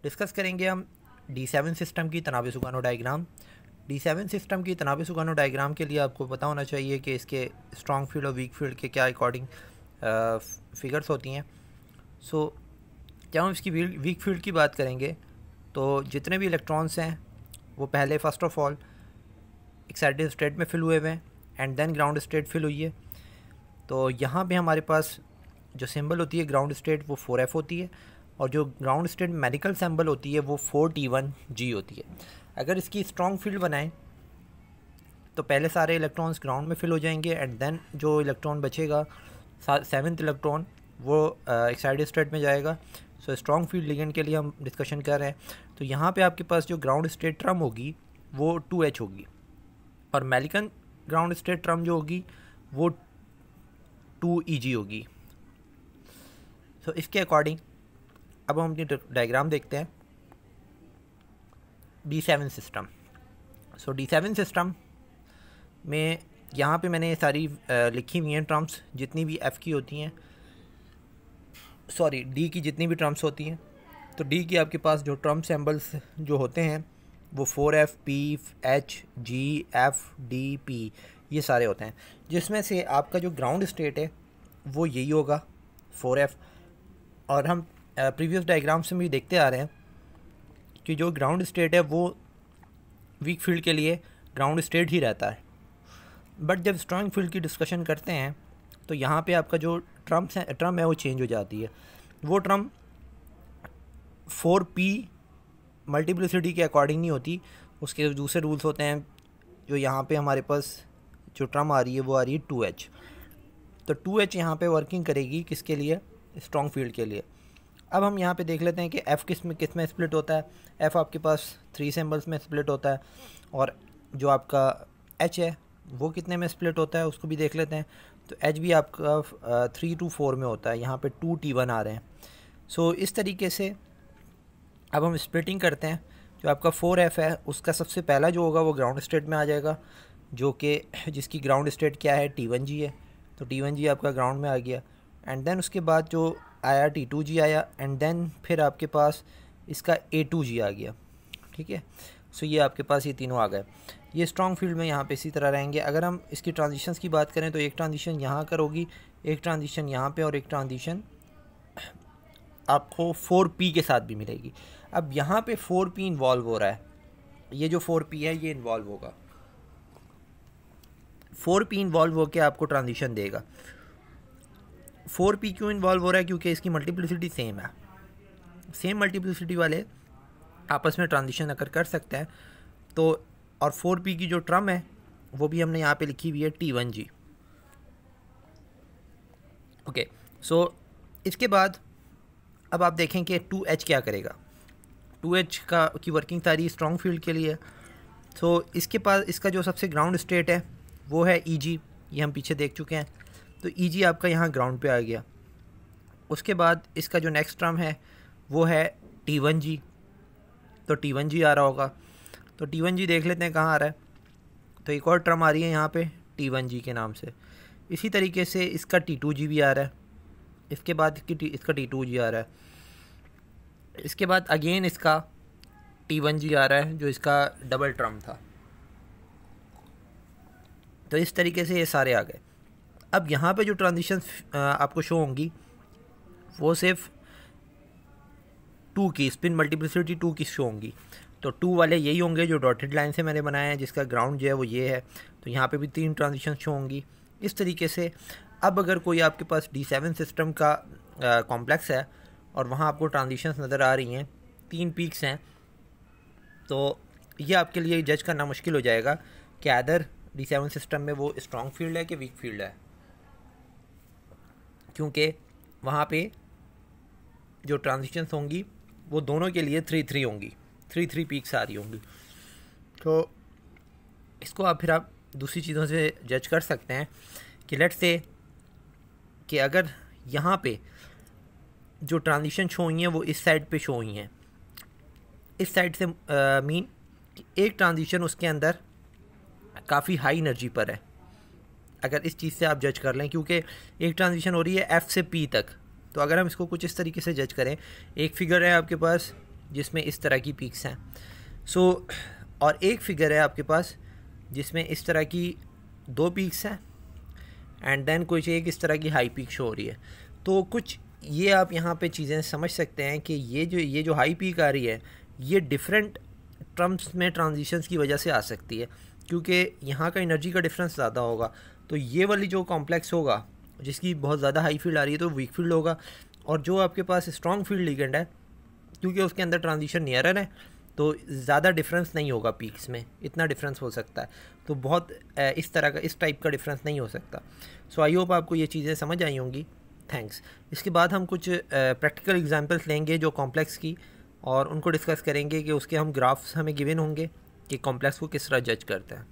Discuss करेंगे हम D7 system की तनाबे सुगानो डायग्राम। D7 सिस्टम की तनाबे सुगानो डायग्राम के लिए आपको पता होना चाहिए कि इसके स्ट्रॉन्ग फील्ड और वीक फील्ड के क्या अकॉर्डिंग फिगर्स होती हैं। सो जब हम इसकी वीक फील्ड की बात करेंगे तो जितने भी इलेक्ट्रॉन्स हैं वो पहले first of all excited state में फिल हुए हुए हैं and then ground state fill हुई है। तो यहाँ पे हमारे पास जो सिंबल होती है ग्राउंड स्टेट वो 4F होती है और जो ग्राउंड स्टेट मैकेनिकल सिंबल होती है वो 4T1G होती है। अगर इसकी स्ट्रॉन्ग फील्ड बनाएं तो पहले सारे इलेक्ट्रॉन्स ग्राउंड में फिल हो जाएंगे एंड देन जो इलेक्ट्रॉन बचेगा 7th इलेक्ट्रॉन वो एक्साइटेड स्टेट में जाएगा। सो स्ट्रॉन्ग फील्ड लिगेंड के लिए हम डिस्कशन कर रहे हैं। तो यहाँ पे आपके पास जो ग्राउंड स्टेट टर्म होगी वो 2H होगी और मैकेनिकल ग्राउंड स्टेट टर्म जो होगी वो 2EG होगी। सो इसके अकॉर्डिंग अब हम अपनी डायग्राम देखते हैं D7 सिस्टम। सो D7 सिस्टम में यहाँ पे मैंने ये सारी लिखी हुई हैं टर्म्स जितनी भी F की होती हैं, सॉरी D की जितनी भी टर्म्स होती हैं। तो D की आपके पास जो टर्म सिंबल्स जो होते हैं वो 4F, P, H, G, F, D, P ये सारे होते हैं, जिसमें से आपका जो ग्राउंड स्टेट है वो यही होगा 4F। और हम प्रीवियस डायग्राम से भी देखते आ रहे हैं कि जो ग्राउंड स्टेट है वो वीक फील्ड के लिए ग्राउंड स्टेट ही रहता है। बट जब स्ट्रॉन्ग फील्ड की डिस्कशन करते हैं तो यहाँ पे आपका जो टर्म है वो चेंज हो जाती है। वो टर्म 4P मल्टीप्लिसिटी के अकॉर्डिंग नहीं होती, उसके दूसरे रूल्स होते हैं। जो यहाँ पे हमारे पास जो टर्म आ रही है वो आ रही है 2H। तो 2H यहाँ पे वर्किंग करेगी किसके लिए? स्ट्रॉन्ग फील्ड के लिए। अब हम यहाँ पे देख लेते हैं कि F किस में स्प्लिट होता है। F आपके पास 3 सिंबल्स में स्प्लिट होता है और जो आपका H है वो कितने में स्प्लिट होता है उसको भी देख लेते हैं। तो H भी आपका 3 to 4 में होता है, यहाँ पे 2T1 आ रहे हैं। सो इस तरीके से अब हम स्प्लिटिंग करते हैं। जो आपका 4F है उसका सबसे पहला जो होगा वो ग्राउंड स्टेट में आ जाएगा, जो कि जिसकी ग्राउंड स्टेट क्या है? T1G है। तो T1G आपका ग्राउंड में आ गया एंड देन उसके बाद जो आया T2G आया एंड देन फिर आपके पास इसका A2G आ गया। ठीक है, सो ये आपके पास ये तीनों आ गए। ये स्ट्रॉन्ग फील्ड में यहाँ पे इसी तरह रहेंगे। अगर हम इसकी ट्रांजिशंस की बात करें तो एक ट्रांजिशन यहाँ कर होगी, एक ट्रांजिशन यहाँ पे और एक ट्रांजिशन आपको 4P के साथ भी मिलेगी। अब यहाँ पे 4P इन्वॉल्व हो रहा है, ये जो 4P है ये इन्वॉल्व होगा। 4P इन्वॉल्व होकर आपको ट्रांजिशन देगा। 4P क्यों इन्वॉल्व हो रहा है? क्योंकि इसकी मल्टीप्लिसिटी सेम है। सेम मल्टीप्लिसिटी वाले आपस में ट्रांजिशन अगर कर सकते हैं तो, और 4P की जो टर्म है वो भी हमने यहाँ पे लिखी हुई है T1G। ओके, सो इसके बाद अब आप देखें कि 2H क्या करेगा। 2H की वर्किंग सारी स्ट्रॉन्ग फील्ड के लिए। सो इसके पास इसका जो सबसे ग्राउंड स्टेट है वो है EG, ये हम पीछे देख चुके हैं। तो EG आपका यहाँ ग्राउंड पे आ गया। उसके बाद इसका जो नेक्स्ट टर्म है वो है T1G। तो T1G आ रहा होगा। तो T1G देख लेते हैं कहाँ आ रहा है। तो एक और टर्म आ रही है यहाँ पे T1G के नाम से। इसी तरीके से इसका T2G भी आ रहा है। इसके बाद इसका T2G आ रहा है। इसके बाद अगेन इसका T1G आ रहा है जो इसका डबल टर्म था। तो इस तरीके से ये सारे आ गए। अब यहाँ पे जो ट्रांजिशन आपको शो होंगी वो सिर्फ 2 की स्पिन मल्टीप्लिसिटी 2 की शो होंगी। तो 2 वाले यही होंगे जो डॉटेड लाइन से मैंने बनाए हैं, जिसका ग्राउंड जो है वो ये है। तो यहाँ पे भी 3 ट्रांजिशन शो होंगी इस तरीके से। अब अगर कोई आपके पास D7 सिस्टम का कॉम्प्लेक्स है और वहाँ आपको ट्रांजिशंस नज़र आ रही हैं, 3 पीक्स हैं, तो ये आपके लिए जज करना मुश्किल हो जाएगा कि अदर D7 सिस्टम में वो स्ट्रॉन्ग फील्ड है कि वीक फील्ड है, क्योंकि वहाँ पे जो ट्रांजिशंस होंगी वो दोनों के लिए 3-3 होंगी, 3-3 पीक्स आ रही होंगी। तो इसको फिर आप दूसरी चीज़ों से जज कर सकते हैं कि लेट्स से कि अगर यहाँ पे जो ट्रांजिशन शो हुई हैं वो इस साइड पे शो हुई हैं, इस साइड से मीन कि एक ट्रांजिशन उसके अंदर काफ़ी हाई एनर्जी पर है। अगर इस चीज़ से आप जज कर लें, क्योंकि एक ट्रांजिशन हो रही है F से P तक, तो अगर हम इसको कुछ इस तरीके से जज करें, एक फिगर है आपके पास जिसमें इस तरह की पीक्स हैं। सो और एक फिगर है आपके पास जिसमें इस तरह की 2 पीक्स हैं एंड देन कुछ एक इस तरह की हाई पीक शो हो रही है। तो कुछ ये आप यहाँ पे चीज़ें समझ सकते हैं कि ये जो हाई पीक आ रही है ये डिफरेंट टर्म्स में ट्रांजिशंस की वजह से आ सकती है, क्योंकि यहाँ का एनर्जी का डिफरेंस ज़्यादा होगा। तो ये वाली जो कॉम्प्लेक्स होगा जिसकी बहुत ज़्यादा हाई फील्ड आ रही है तो वीक फील्ड होगा, और जो आपके पास स्ट्रॉन्ग फील्ड लिगेंड है क्योंकि उसके अंदर ट्रांजिशन नियरर है तो ज़्यादा डिफरेंस नहीं होगा पीक्स में, इतना डिफरेंस हो सकता है। तो बहुत इस तरह का इस टाइप का डिफरेंस नहीं हो सकता। सो आई होप आपको ये चीज़ें समझ आई होंगी। थैंक्स। इसके बाद हम कुछ प्रैक्टिकल एग्जांपल्स लेंगे जो कॉम्प्लेक्स की, और उनको डिस्कस करेंगे कि उसके हम ग्राफ्स हमें गिवन होंगे कि कॉम्प्लेक्स को किस तरह जज करते हैं।